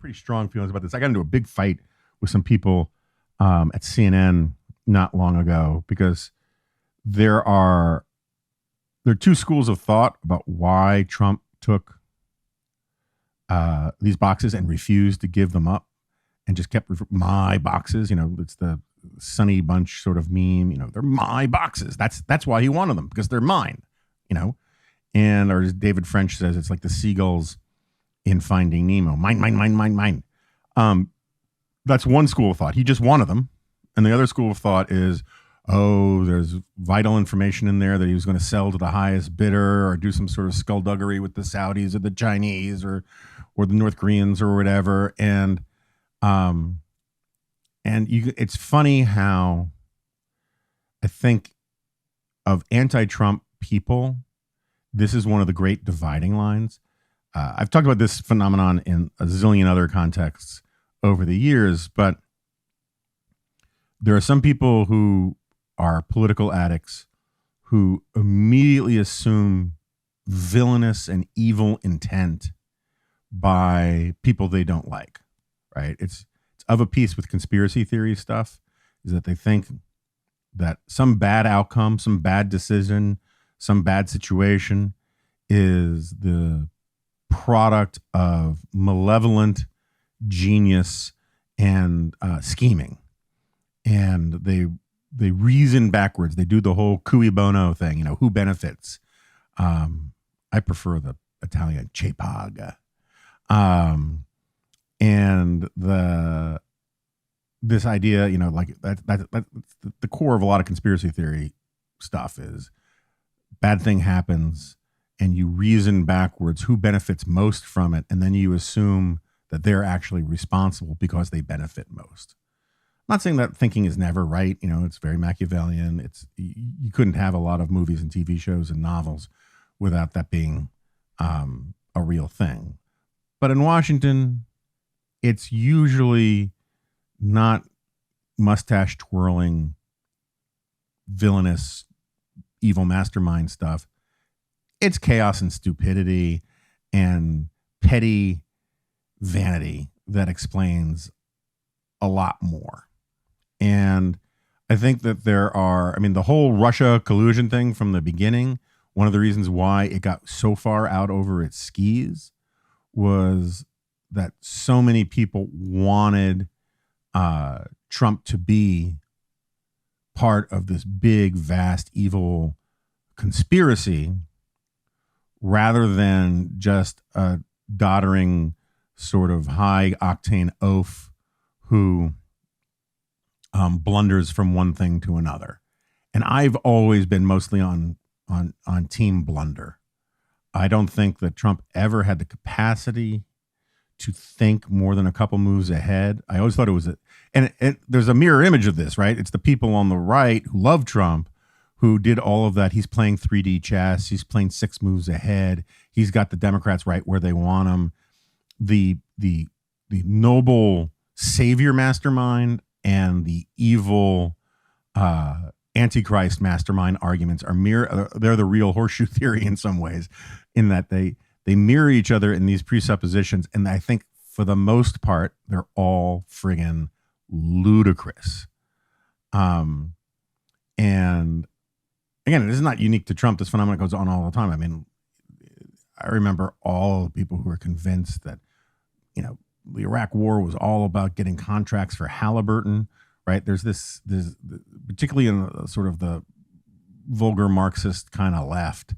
pretty strong feelings about this. I got into a big fight with some people at CNN not long ago because there are two schools of thought about why Trump took these boxes and refused to give them up and just kept my boxes. It's the Sunny Bunch sort of meme. They're my boxes. That's why he wanted them, because they're mine. And or as David French says, it's like the seagulls in Finding Nemo. Mine, mine, mine, mine, mine. That's one school of thought. He just wanted them. And the other school of thought is, there's vital information in there that he was going to sell to the highest bidder or do some sort of skullduggery with the Saudis or the Chinese or the North Koreans or whatever. And it's funny how I think of anti-Trump people, this is one of the great dividing lines. I've talked about this phenomenon in a zillion other contexts over the years, but there are some people who are political addicts who immediately assume villainous and evil intent by people they don't like, right? It's of a piece with conspiracy theory stuff, is that they think that some bad outcome, some bad decision, some bad situation is the product of malevolent genius and scheming. And they reason backwards. They do the whole cui bono thing, who benefits. I prefer the Italian che paga. And this idea, like that's the core of a lot of conspiracy theory stuff is bad thing happens and you reason backwards who benefits most from it. And then you assume that they're actually responsible because they benefit most. I'm not saying that thinking is never right. It's very Machiavellian. You couldn't have a lot of movies and TV shows and novels without that being a real thing. But in Washington, it's usually not mustache twirling, villainous, evil mastermind stuff. It's chaos and stupidity and petty vanity that explains a lot more. And I think that the whole Russia collusion thing from the beginning, one of the reasons why it got so far out over its skis was that so many people wanted Trump to be part of this big, vast, evil conspiracy rather than just a doddering sort of high-octane oaf who blunders from one thing to another. And I've always been mostly on team blunder. I don't think that Trump ever had the capacity to think more than a couple moves ahead. I always thought it was there's a mirror image of this, right? It's the people on the right who love Trump who did all of that. He's playing 3D chess. He's playing 6 moves ahead. He's got the Democrats right where they want them. The noble savior mastermind and the evil Antichrist mastermind arguments they're the real horseshoe theory in some ways, in that they mirror each other in these presuppositions. And I think for the most part, they're all friggin' ludicrous. And again, this is not unique to Trump. This phenomenon goes on all the time. I mean, I remember all the people who were convinced that, the Iraq War was all about getting contracts for Halliburton, right? There's particularly in sort of the vulgar Marxist kind of left,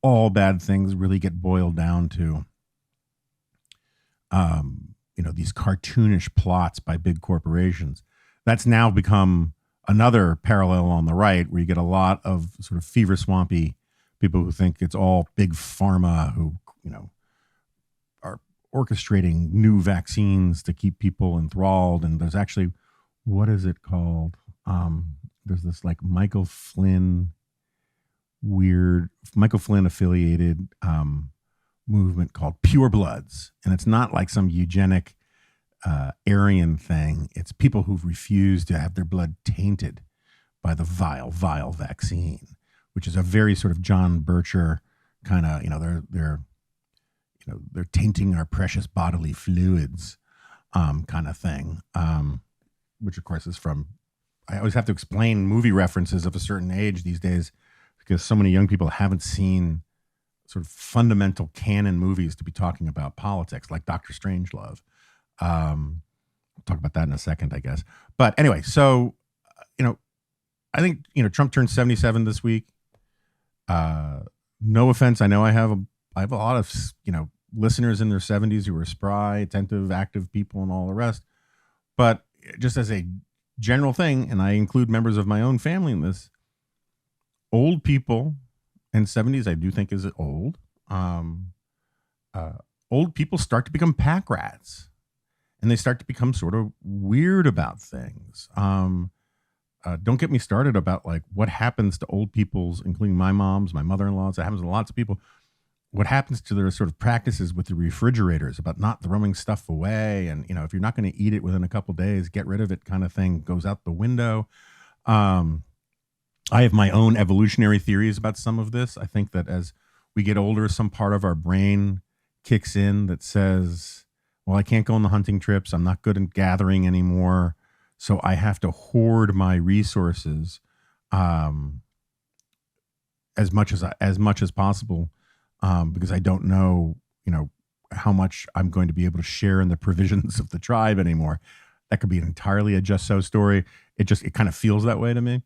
all bad things really get boiled down to, these cartoonish plots by big corporations. That's now become another parallel on the right, where you get a lot of sort of fever swampy people who think it's all big pharma who, are orchestrating new vaccines to keep people enthralled. And there's actually, what is it called? There's this like Michael Flynn affiliated movement called Pure Bloods. And it's not like some eugenic Aryan thing. It's people who've refused to have their blood tainted by the vile vaccine, which is a very sort of John Bircher kind of, they're tainting our precious bodily fluids. kind of thing, which of course is from, I always have to explain movie references of a certain age these days because so many young people haven't seen sort of fundamental canon movies to be talking about politics, like Dr. Strangelove. We'll talk about that in a second, I guess. But anyway, so, I think, Trump turned 77 this week. No offense. I know I have a lot of, listeners in their 70s who are spry, attentive, active people and all the rest. But just as a general thing, and I include members of my own family in this, old people in 70s, I do think is old. Old people start to become pack rats and they start to become sort of weird about things. Don't get me started about like what happens to old people's, including my mom's, my mother-in-law's. That happens to lots of people. What happens to their sort of practices with the refrigerators about not throwing stuff away. And, if you're not going to eat it within a couple of days, get rid of it kind of thing goes out the window. I have my own evolutionary theories about some of this. I think that as we get older, some part of our brain kicks in that says, well, I can't go on the hunting trips. I'm not good at gathering anymore. So I have to hoard my resources as much as possible because I don't know, how much I'm going to be able to share in the provisions of the tribe anymore. That could be entirely a just so story. It kind of feels that way to me.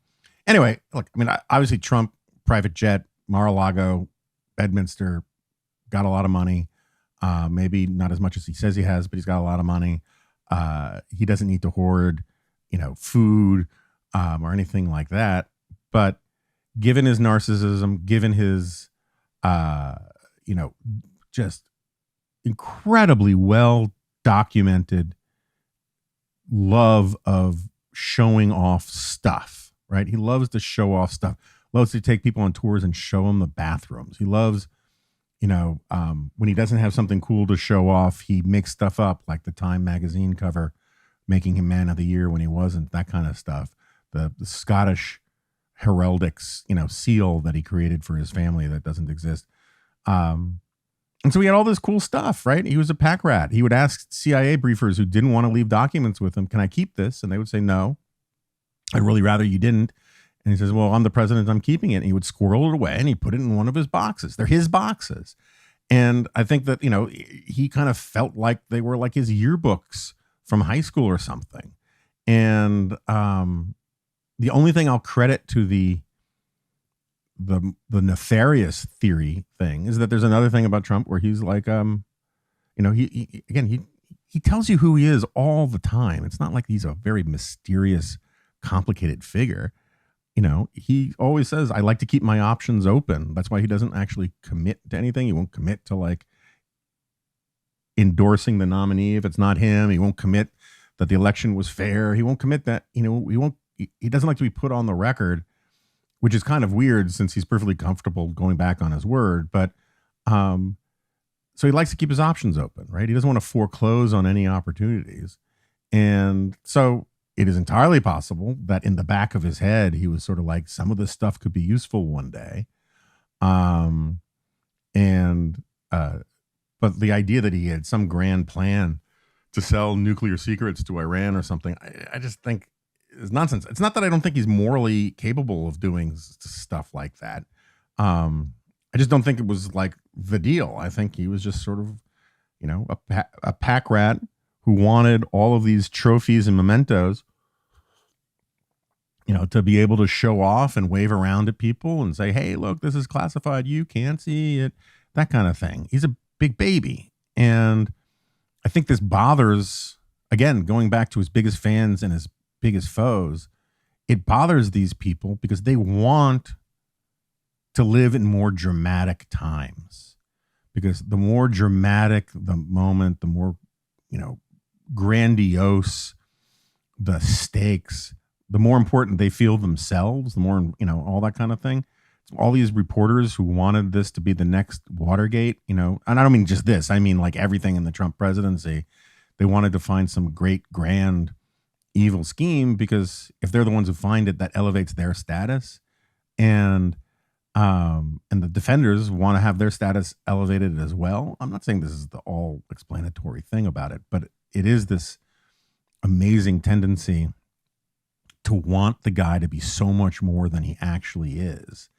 Anyway, look, obviously Trump, private jet, Mar-a-Lago, Bedminster, got a lot of money. Maybe not as much as he says he has, but he's got a lot of money. He doesn't need to hoard, food or anything like that. But given his narcissism, given his, just incredibly well documented love of showing off stuff, right? He loves to show off stuff, loves to take people on tours and show them the bathrooms. He loves, when he doesn't have something cool to show off, he makes stuff up like the Time magazine cover, making him Man of the Year when he wasn't, that kind of stuff. The Scottish heraldics, seal that he created for his family that doesn't exist. And so he had all this cool stuff, right? He was a pack rat. He would ask CIA briefers who didn't want to leave documents with him, can I keep this? And they would say, no, I'd really rather you didn't. And he says, well, I'm the president, I'm keeping it. And he would squirrel it away and he'd put it in one of his boxes. They're his boxes. And I think that, he kind of felt like they were like his yearbooks from high school or something. And the only thing I'll credit to the nefarious theory thing is that there's another thing about Trump where he's like, he tells you who he is all the time. It's not like he's a very mysterious, complicated figure. He always says, I like to keep my options open. That's why he doesn't actually commit to anything. He won't commit to like endorsing the nominee if it's not him. He won't commit that the election was fair. He won't commit that, he doesn't like to be put on the record, which is kind of weird since he's perfectly comfortable going back on his word. But so he likes to keep his options open, right? He doesn't want to foreclose on any opportunities. And so it is entirely possible that in the back of his head, he was sort of like, some of this stuff could be useful one day. But the idea that he had some grand plan to sell nuclear secrets to Iran or something, I just think is nonsense. It's not that I don't think he's morally capable of doing stuff like that. I just don't think it was like the deal. I think he was just sort of, a pack rat who wanted all of these trophies and mementos, to be able to show off and wave around at people and say, hey, look, this is classified. You can't see it. That kind of thing. He's a big baby. And I think this bothers, again, going back to his biggest fans and his biggest foes, it bothers these people because they want to live in more dramatic times. Because the more dramatic the moment, the more, grandiose the stakes, the more important they feel themselves, the more, all that kind of thing. All these reporters who wanted this to be the next Watergate, and I don't mean just this, I mean like everything in the Trump presidency, they wanted to find some great, grand, evil scheme because if they're the ones who find it, that elevates their status. And the defenders want to have their status elevated as well. I'm not saying this is the all explanatory thing about it, but it is this amazing tendency to want the guy to be so much more than he actually is.